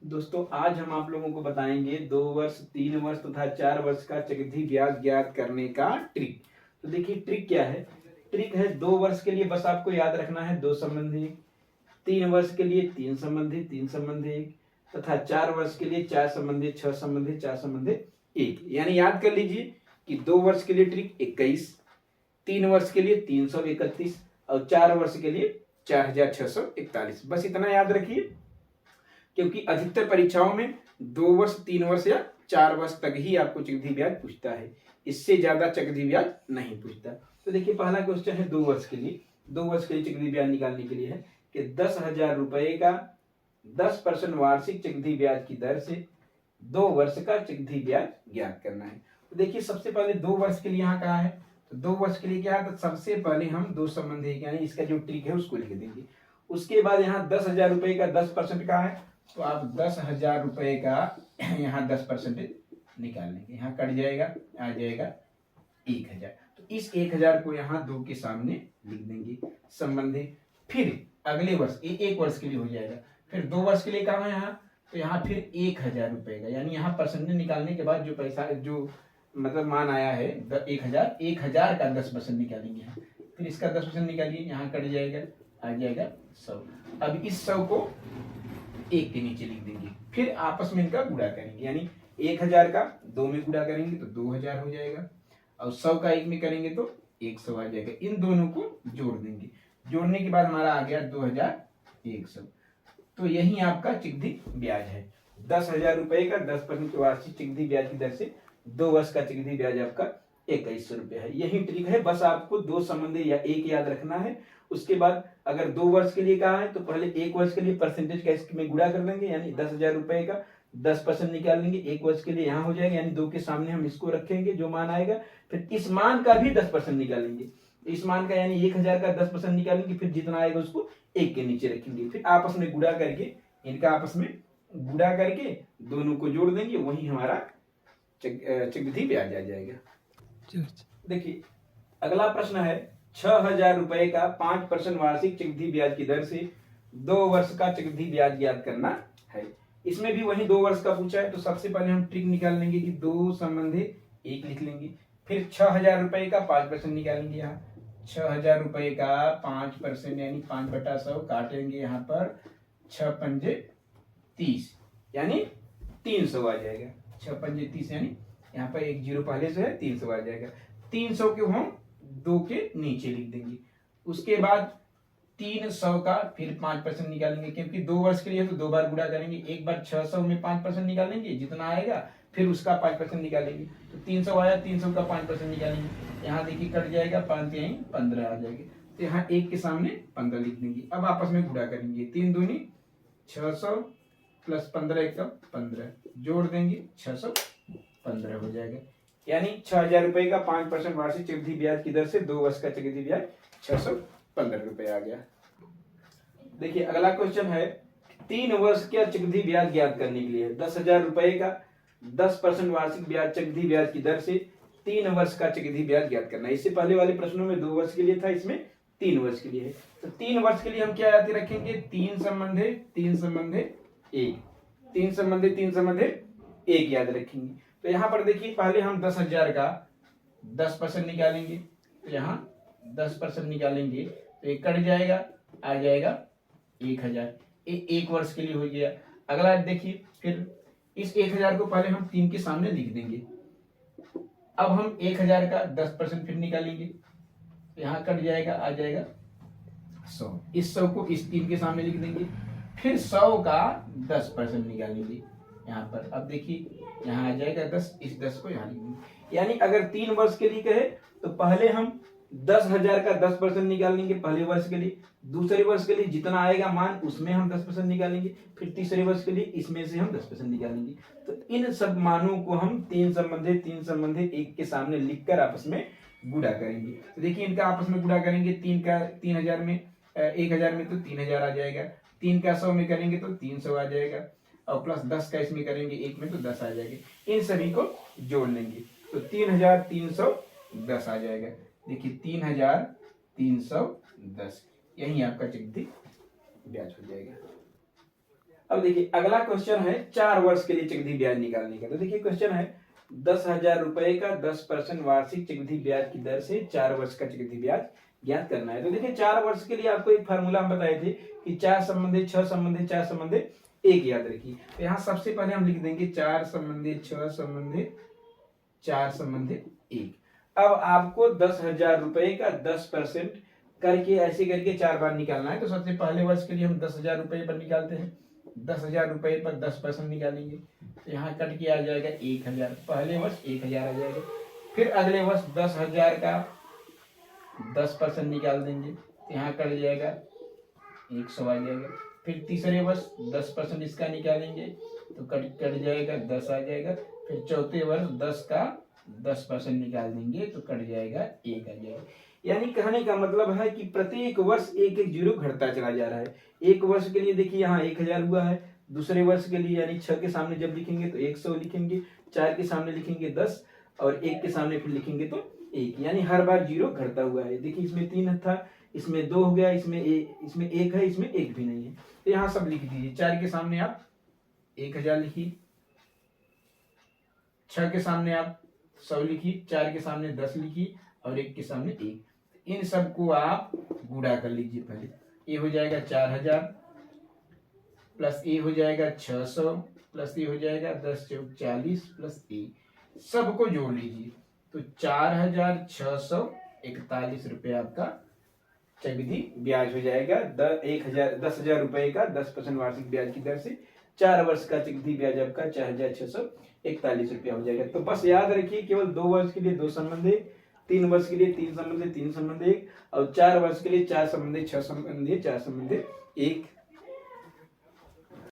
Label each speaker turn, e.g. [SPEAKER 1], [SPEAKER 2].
[SPEAKER 1] दोस्तों आज हम आप लोगों को बताएंगे 2 वर्ष 3 वर्ष तथा 4 वर्ष का चक्रवृद्धि ब्याज ज्ञात करने का ट्रिक। तो देखिए ट्रिक क्या है। ट्रिक है 2 वर्ष के लिए बस आपको याद रखना है 2 संबंधी, 3 वर्ष के लिए 3 संबंधी 3 संबंधी तथा 4 वर्ष के लिए 4 संबंधी 6 संबंधी 4 संबंधी 1। यानी याद कर लीजिए कि 2 वर्ष के लिए ट्रिक 21, 3 वर्ष के लिए 331 और 4 वर्ष के लिए 4641। बस इतना याद रखिए, क्योंकि अधिकतर परीक्षाओं में 2 वर्ष 3 वर्ष या 4 वर्ष तक ही आपको चक्रवृद्धि ब्याज पूछता है, इससे ज्यादा चक्रवृद्धि ब्याज नहीं पूछता। तो देखिए पहला क्वेश्चन है 2 वर्ष के लिए। 2 वर्ष के लिए चक्रवृद्धि ब्याज निकालने के लिए है कि 10,000 रुपए का 10% वार्षिक चक्रवृद्धि ब्याज की दर से 2 वर्ष का चक्रवृद्धि ब्याज ज्ञात करना है। तो देखिए सबसे पहले 2 वर्ष के लिए यहाँ कहा है, तो 2 वर्ष के लिए क्या है, तो सबसे पहले हम 2 संबंधी यानी इसका जो ट्रिक है उसको लिख देंगे। उसके बाद यहाँ 10,000 रुपए का 10% का है, तो आप 10,000 रुपए का यहाँ 10% निकाल लेंगे, यहाँ कट जाएगा, आ जाएगा 1,000। तो इस 1,000 को यहाँ 2 के सामने लिख देंगे संबंधी। फिर अगले वर्ष 1 वर्ष के लिए हो जाएगा, फिर 2 वर्ष के लिए कहा है यहाँ, तो यहाँ फिर 1,000 रुपए का, यानी यहाँ परसेंटेज निकालने के बाद जो पैसा जो मतलब मान आया है 1,000 का 10% निकालेंगे यहाँ, फिर इसका 10% निकालिए, यहाँ कट जाएगा, आ जाएगा 100। अब इस 100 को 1 के नीचे लिख देंगे, फिर आपस में इनका गुणा करेंगे, यानी 1,000 का 2 में गुणा करेंगे तो 2,000 हो जाएगा, और 100 का 1 में करेंगे तो 100 आ जाएगा। इन दोनों को जोड़ देंगे, जोड़ने के बाद हमारा आ गया 2,100। तो यही आपका चक्रवृद्धि ब्याज है। 10,000 रुपए का 10% वार्षिक चक्रवृद्धि ब्याज की दर से 2 वर्ष का चक्रवृद्धि ब्याज आपका 2,100 रुपये है। यही ट्रिक है, बस आपको 2 संबंधी या 1 याद रखना है। उसके बाद अगर 2 वर्ष के लिए कहा है तो पहले 1 वर्ष के लिए परसेंटेज का इसमें गुणा कर लेंगे, यानी 10,000 रुपए का 10% निकाल लेंगे, 1 वर्ष के लिए यहाँ हो जाएगा, यानी 2 के सामने हम इसको रखेंगे जो मान आएगा, फिर इस मान का भी 10% निकालेंगे, इस मान का यानी 1,000 का 10% निकालेंगे, फिर जितना आएगा उसको 1 के नीचे रखेंगे, फिर आपस में गुणा करके इनका आपस में गुणा करके दोनों को जोड़ देंगे, वही हमारा चक्रवृद्धि ब्याज आ जाएगा। देखिए अगला प्रश्न है 6,000 रुपए का 5% वार्षिक चक्रवृद्धि ब्याज की दर से 2 वर्ष का चक्रवृद्धि ब्याज ज्ञात करना है। इसमें भी वही 2 वर्ष का पूछा है, तो सबसे पहले हम ट्रिक निकाल लेंगे कि 2 संबंधी 1 लिख लेंगे, फिर 6,000 रुपए का 5% निकालेंगे, यहाँ 6,000 रुपए का 5% यानी 5/100 काटेंगे, यहाँ पर 6 पंजे 30 यानी 300 आ जाएगा, 6 पंजे 30 यानी यहाँ पर एक जीरो पहले से है, 300 आ जाएगा। 300 को हम 2 के नीचे लिख देंगे। उसके बाद 300 का फिर 5% निकालेंगे, क्योंकि 2 वर्ष के लिए तो 2 बार गुणा करेंगे, एक बार 600 में 5% निकालेंगे, जितना आएगा फिर उसका 5% निकालेंगे, तो 300 आया, 300 का 5% निकालेंगे, यहाँ देखिए कट जाएगा, 5 यहीं 15 आ जाएगा, तो यहाँ 1 के सामने 15 लिख देंगे। अब आपस में गुणा करेंगे, 3 दूनी 600 प्लस 15 1 15 जोड़ देंगे, 615 हो जाएगा, यानी 6,000 रुपए का 5% वार्षिक चक्रवृद्धि ब्याज की दर से 2 वर्ष का चक्रवृद्धि ब्याज 615 रुपए आ गया। देखिए अगला क्वेश्चन है 3 वर्ष का चक्रवृद्धि ब्याज ज्ञात करने के लिए 10,000 रुपए का 10% वार्षिक ब्याज चक्रवृद्धि ब्याज की दर से 3 वर्ष का चक्रवृद्धि ब्याज ज्ञात करना है। इससे पहले वाले प्रश्नों में 2 वर्ष के लिए था, इसमें 3 वर्ष के लिए है। तो 3 वर्ष के लिए हम क्या याद रखेंगे, 3 संबंधी 1, 3 संबंधी 1 याद रखेंगे। तो यहाँ पर देखिए पहले हम 10,000 का 10% निकालेंगे, तो यहाँ 10% निकालेंगे तो एक कट जाएगा, आ जाएगा 1,000, 1 वर्ष के लिए हो गया। अगला देखिए फिर इस 1,000 को पहले हम 3 के सामने लिख देंगे, अब हम 1,000 का 10% फिर निकालेंगे, तो यहाँ कट जाएगा, आ जाएगा 100, इस 100 को इस 3 के सामने लिख देंगे, फिर 100 का 10% निकालेंगे यहाँ पर। अब देखिए यहाँ आ जाएगा 10, इस 10 को यहाँ लिख देंगे, यानी अगर 3 वर्ष के लिए कहे तो पहले हम 10,000 का 10% निकालेंगे पहले वर्ष के लिए, दूसरे वर्ष के लिए जितना आएगा मान उसमें हम 10% निकालेंगे, फिर तीसरे वर्ष के लिए इसमें से हम 10% निकालेंगे। तो इन सब मानों को हम 3 संबंधी 1 के सामने लिखकर आपस में गुणा करेंगे। तो देखिए इनका आपस में गुणा करेंगे, 3 का 3,000 में 1,000 में तो 3,000 आ जाएगा, 3 का 100 में करेंगे तो 300 आ जाएगा, और प्लस 10 का इसमें करेंगे 1 में तो 10 आ जाएगा। इन सभी को जोड़ लेंगे तो 3,310 आ जाएगा। देखिए 3,310 यही आपका चक्रवृद्धि ब्याज हो जाएगा। अब देखिए अगला क्वेश्चन है 4 वर्ष के लिए चक्रवृद्धि ब्याज निकालने का। तो देखिए क्वेश्चन है 10,000 रुपए का 10% वार्षिक चक्रवृद्धि ब्याज की दर से 4 वर्ष का चक्रवृद्धि ब्याज ज्ञात करना है। तो देखिए 4 वर्ष के लिए आपको एक फार्मूला हम बताए थे कि 4 संबंधी 6 संबंधी 4 संबंधी 1 याद रखिए। तो यहाँ सबसे पहले हम लिख देंगे 4 संबंधी 6 संबंधी 4 संबंधी 1। अब आपको 10,000 रुपए का 10% करके ऐसे करके 4 बार निकालना है। तो सबसे पहले वर्ष के लिए हम 10,000 रुपए पर निकालते हैं। 10,000 रुपए पर 10% निकालेंगे तो यहाँ कट के आ जाएगा 1,000। पहले वर्ष 1,000 आ जाएगा। फिर अगले वर्ष 10,000 का 10% निकाल देंगे तो यहाँ कट जाएगा 100 आ जाएगा। फिर तीसरे वर्ष 10% इसका निकालेंगे तो कट जाएगा 10 आ जाएगा। फिर चौथे वर्ष 10 का 10% निकाल देंगे तो कट जाएगा 1 आ जाएगा। यानी कहने का मतलब है कि प्रत्येक वर्ष एक एक जीरो घटता चला जा रहा है। एक वर्ष के लिए देखिए यहाँ 1,000 हुआ है। दूसरे वर्ष के लिए यानी 6 के सामने जब लिखेंगे तो 100 लिखेंगे, 4 के सामने लिखेंगे 10 और 1 के सामने फिर लिखेंगे तो 1। यानी हर बार जीरो घटता हुआ है। देखिए इसमें 3 था, इसमें 2 हो गया, इसमें 1 है, इसमें 1 भी नहीं है। तो यहाँ सब लिख दीजिए। 4 के सामने आप 1,000 लिखिए, 6 के सामने आप 100 लिखिए, 4 के सामने 10 लिखिए और 1 के सामने 1। इन सबको आप गुणा कर लीजिए। पहले ये हो जाएगा 4,000 प्लस ये हो जाएगा 600 प्लस ये हो जाएगा 10 चौक 40 प्लस 1। सबको जोड़ लीजिए तो 4,641 रुपये आपका चक्रवृद्धि ब्याज हो जाएगा। 10,000 रुपए का 10% वार्षिक ब्याज की दर से 4 वर्ष का चक्रवृद्धि ब्याज आपका 4,641 रुपया हो जाएगा। तो बस याद रखिए केवल 2 वर्ष के लिए 2 संबंधी, 3 वर्ष के लिए 3 संबंधी 3 संबंधी और 4 वर्ष के लिए 4 संबंधी 6 संबंधी 4 संबंधी 1